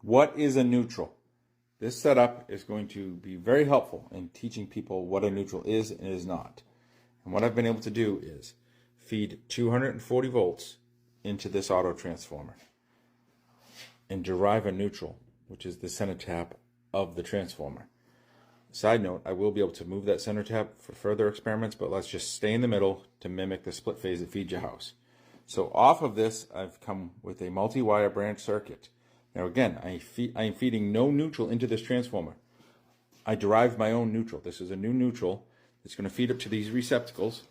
What is a neutral? This setup is going to be very helpful in teaching people what a neutral is and is not. And what I've been able to do is feed 240 volts into this auto transformer and derive a neutral, which is the center tap of the transformer. Side note, I will be able to move that center tap for further experiments, but let's just stay in the middle to mimic the split phase that feeds your house. So off of this, I've come with a multi-wire branch circuit. Now again, I am feeding no neutral into this transformer. I derived my own neutral. This is a new neutral. It's going to feed up to these receptacles,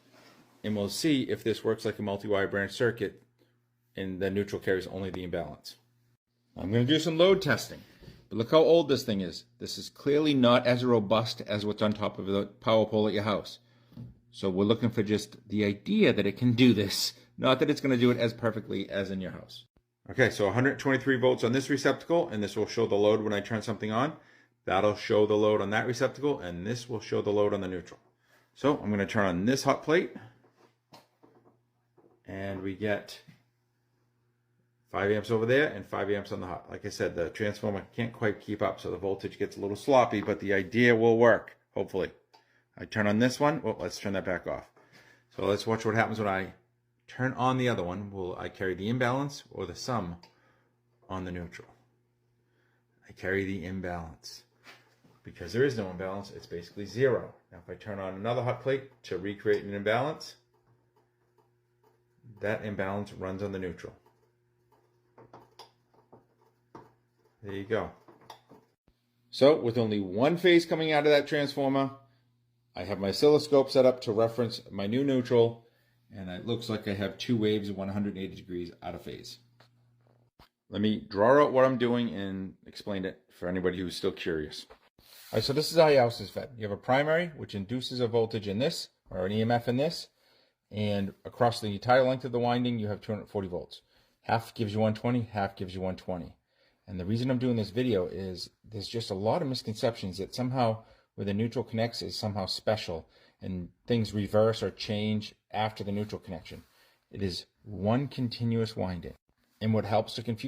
and we'll see if this works like a multi-wire branch circuit and the neutral carries only the imbalance. I'm going to do some load testing. But look how old this thing is. This is clearly not as robust as what's on top of the power pole at your house. So we're looking for just the idea that it can do this, not that it's going to do it as perfectly as in your house. Okay, so 123 volts on this receptacle, and this will show the load when I turn something on. That'll show the load on that receptacle, and this will show the load on the neutral. So I'm going to turn on this hot plate, and we get 5 amps over there and 5 amps on the hot. Like I said, the transformer can't quite keep up, so the voltage gets a little sloppy, but the idea will work, hopefully. I turn on this one. Well, let's turn that back off. So let's watch what happens when I turn on the other one. Will I carry the imbalance or the sum on the neutral? I carry the imbalance. Because there is no imbalance, it's basically zero. Now if I turn on another hot plate to recreate an imbalance, that imbalance runs on the neutral. There you go. So with only one phase coming out of that transformer, I have my oscilloscope set up to reference my new neutral, and it looks like I have two waves of 180 degrees out of phase. Let me draw out what I'm doing and explain it for anybody who's still curious. All right, so this is how your house is fed. You have a primary, which induces a voltage in this, or an EMF in this, and across the entire length of the winding, you have 240 volts. Half gives you 120, half gives you 120. And the reason I'm doing this video is there's just a lot of misconceptions that somehow where the neutral connects is somehow special and things reverse or change after the neutral connection. It is one continuous winding. And what helps to confuse